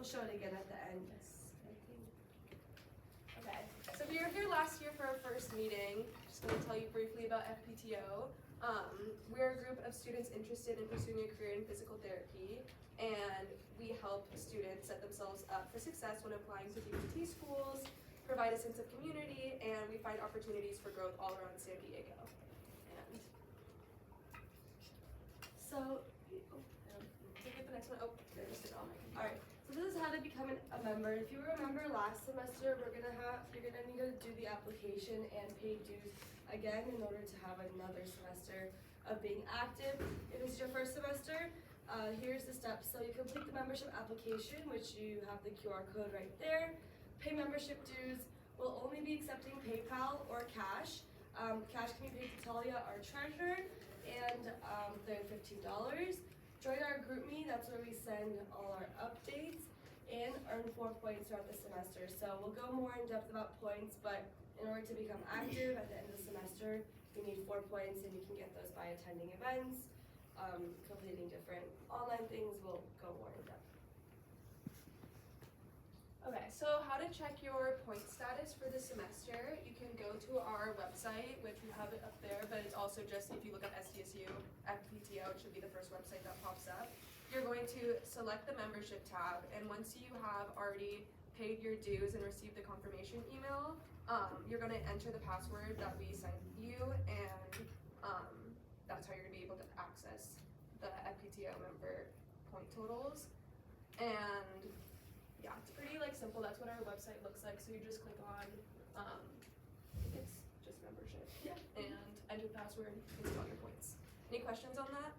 we'll show it again at the end. Okay, so we were here last year for our first meeting. Just going to tell you briefly about FPTO. We're a group of students interested in pursuing a career in physical therapy, and we help students set themselves up for success when applying to DPT schools, provide a sense of community, and we find opportunities for growth all around San Diego. And so, get the next one. Oh, there's it on my computer. All right. So this is how to become a member. If you remember last semester, you're gonna need to do the application and pay dues again in order to have another semester of being active. If this is your first semester, here's the steps. So you complete the membership application, which you have the QR code right there. Pay membership dues. We'll only be accepting PayPal or cash. Cash can be paid to Talia, our treasurer, and they're $15. Join our GroupMe, that's where we send all our updates, and earn 4 points throughout the semester. So we'll go more in depth about points, but in order to become active at the end of the semester, you need 4 points, and you can get those by attending events, completing different online things. We'll go more in depth. Okay, so how to check your point status for the semester, you can go to our website, which we have it up there, but it's also just, if you look up SDSU FPTO, it should be the first website that pops up. You're going to select the membership tab, and once you have already paid your dues and received the confirmation email, you're going to enter the password that we sent you, and that's how you're going to be able to access the FPTO member point totals. And yeah, it's pretty simple. That's what our website looks like. So you just click on, it's just membership. Yeah. And enter the password, install your points. Any questions on that?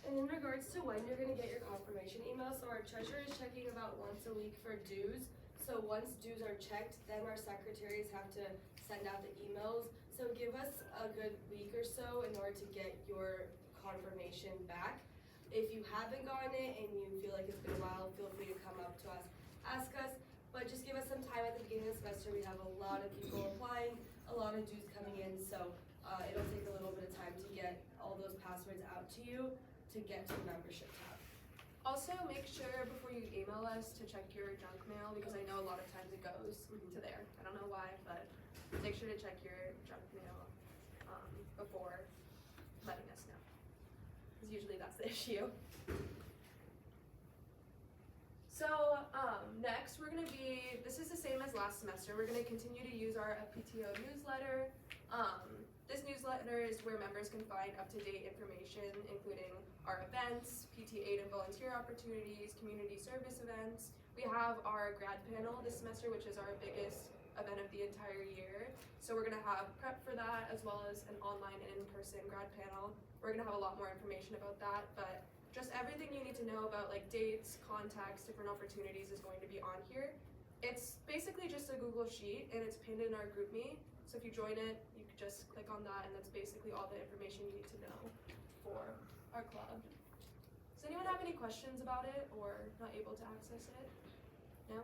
And in regards to when you're going to get your confirmation email, so our treasurer is checking about once a week for dues. So once dues are checked, then our secretaries have to send out the emails. So give us a good week or so in order to get your confirmation back. If you haven't gotten it and you feel like it's been a while, feel free to come up to us, ask us, but just give us some time at the beginning of the semester. We have a lot of people applying, a lot of dues coming in, so it'll take a little bit of time to get all those passwords out to you to get to the membership tab. Also, make sure before you email us to check your junk mail, because I know a lot of times it goes to there. I don't know why, but make sure to check your junk mail before letting us know, because usually that's the issue. So next we're going to be, this is the same as last semester, we're going to continue to use our FPTO newsletter. This newsletter is where members can find up-to-date information, including our events, PT aid and volunteer opportunities, community service events. We have our grad panel this semester, which is our biggest event of the entire year. So we're going to have prep for that, as well as an online and in-person grad panel. We're going to have a lot more information about that, but just everything you need to know about dates, contacts, different opportunities is going to be on here. It's basically just a Google Sheet, and it's pinned in our GroupMe. So if you join it, you can just click on that, and that's basically all the information you need to know for our club. Does anyone have any questions about it or not able to access it? No?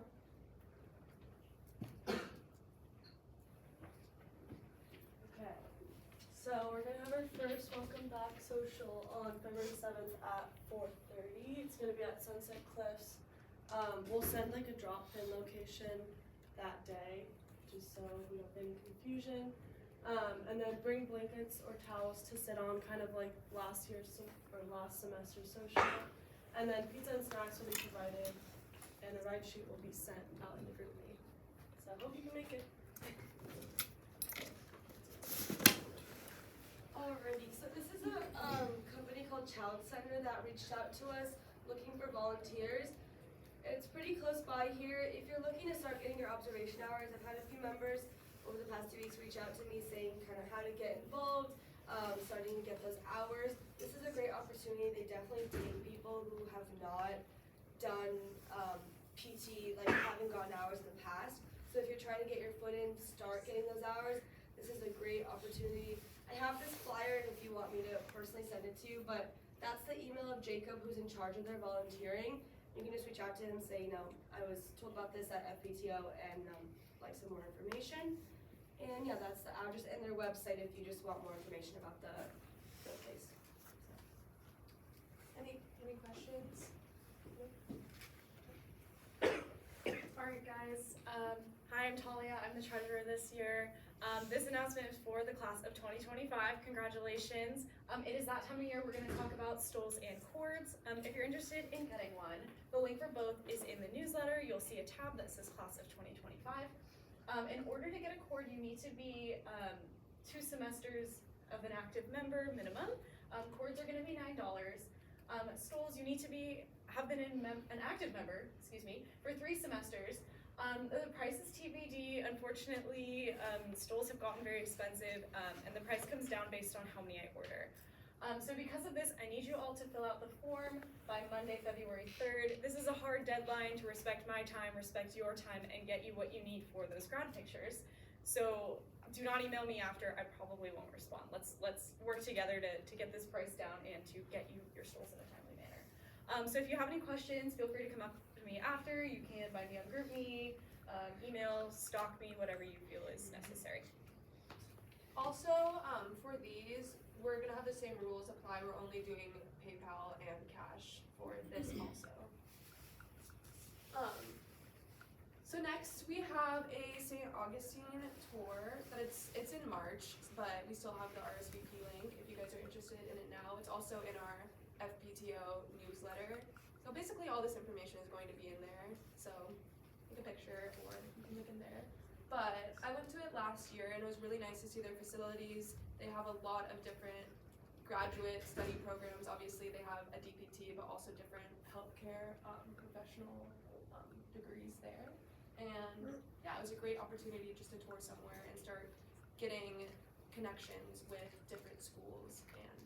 Okay, so we're going to have our first welcome back social on February 7th at 4:30. It's going to be at Sunset Cliffs. We'll send a drop-in location that day, just so we don't have any confusion. And then bring blankets or towels to sit on, kind of like last semester social. And then pizza and snacks will be provided, and a ride sheet will be sent out in the GroupMe. So I hope you can make it. Alrighty, so this is a company called Child Center that reached out to us looking for volunteers. It's pretty close by here. If you're looking to start getting your observation hours, I've had a few members over the past 2 weeks reach out to me saying kind of how to get involved, starting to get those hours. This is a great opportunity. They definitely take people who have not done PT, haven't gotten hours in the past. So if you're trying to get your foot in, start getting those hours, this is a great opportunity. I have this flyer if you want me to personally send it to you, but that's the email of Jacob, who's in charge of their volunteering. You can just reach out to him and say, I was told about this at FPTO and like some more information. And yeah, that's the address and their website if you just want more information about the place. Any questions? Hi, I'm Talia. I'm the treasurer this year. This announcement is for the class of 2025. Congratulations. It is that time of year we're going to talk about stoles and cords. If you're interested in getting one, the link for both is in the newsletter. You'll see a tab that says class of 2025. In order to get a cord, you need to be 2 semesters of an active member minimum. Cords are going to be $9. Stoles, you need to have been an active member, for 3 semesters. The price is TBD. Unfortunately, stoles have gotten very expensive, and the price comes down based on how many I order. So because of this, I need you all to fill out the form by Monday, February 3rd. This is a hard deadline to respect my time, respect your time, and get you what you need for those grad pictures. So do not email me after. I probably won't respond. Let's work together to get this price down and to get you your stoles in a timely manner. So if you have any questions, feel free to come up to me after. You can find me on GroupMe, email, stalk me, whatever you feel is necessary. Also, for these, we're gonna have the same rules apply. We're only doing PayPal and cash for this also. So next we have a St. Augustine tour, but it's in March, but we still have the RSVP link if you guys are interested in it now. It's also in our FPTO newsletter. So basically all this information is going to be in there. So take a picture or you can look in there. But I went to it last year and it was really nice to see their facilities. They have a lot of different graduate study programs. Obviously they have a DPT, but also different healthcare professional degrees there. And yeah, it was a great opportunity just to tour somewhere and start getting connections with different schools and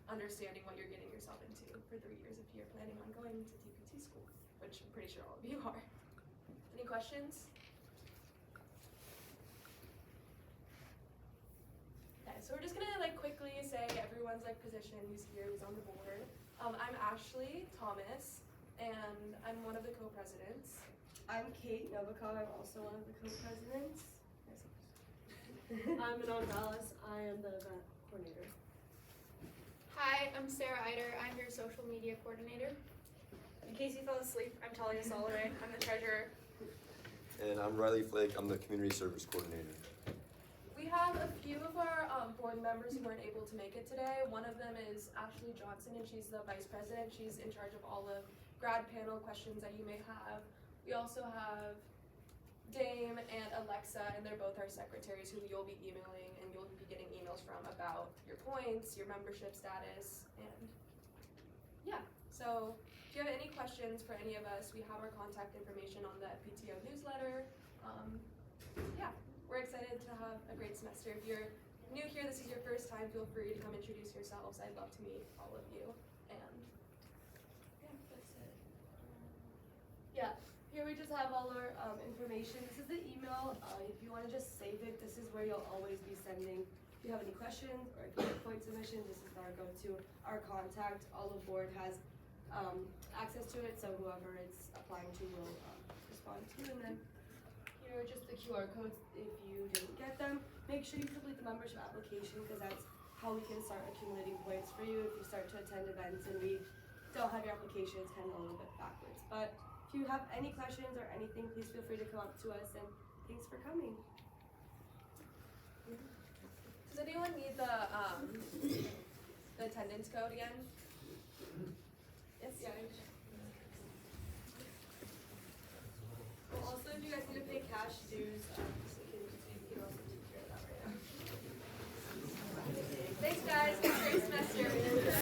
understanding what you're getting yourself into for 3 years if you're planning on going to DPT school, which I'm pretty sure all of you are. Any questions? Okay, so we're just gonna quickly say everyone's position who's here, who's on the board. I'm Ashley Thomas, and I'm one of the co-presidents. I'm Kate Novikov. I'm also one of the co-presidents. I'm Manon Dallas. I am the event coordinator. Hi, I'm Sarah Eider. I'm your social media coordinator. In case you fell asleep, I'm Talia Soloway. I'm the treasurer. And I'm Riley Flake. I'm the community service coordinator. We have a few of our board members who weren't able to make it today. One of them is Ashley Johnson, and she's the vice president. She's in charge of all the grad panel questions that you may have. We also have Dame and Alexa, and they're both our secretaries who you'll be emailing and you'll be getting emails from about your points, your membership status, and yeah. So if you have any questions for any of us, we have our contact information on the PTO newsletter. Yeah, we're excited to have a great semester. If you're new here, this is your first time, feel free to come introduce yourselves. I'd love to meet all of you. And yeah, that's it. Yeah, here we just have all our information. This is the email. If you want to just save it, this is where you'll always be sending. If you have any questions or if you have point submission, this is our go-to. Our contact, all the board has access to it, so whoever it's applying to will respond to. And then here are just the QR codes if you didn't get them. Make sure you complete the membership application because that's how we can start accumulating points for you. If you start to attend events and we don't have your application, it's kind of a little bit backwards. But if you have any questions or anything, please feel free to come up to us, and thanks for coming. Does anyone need the attendance code again? Yes? Yeah. Well, also, if you guys need to pay cash dues, you can also take care of that right now. Thanks guys, have a great semester.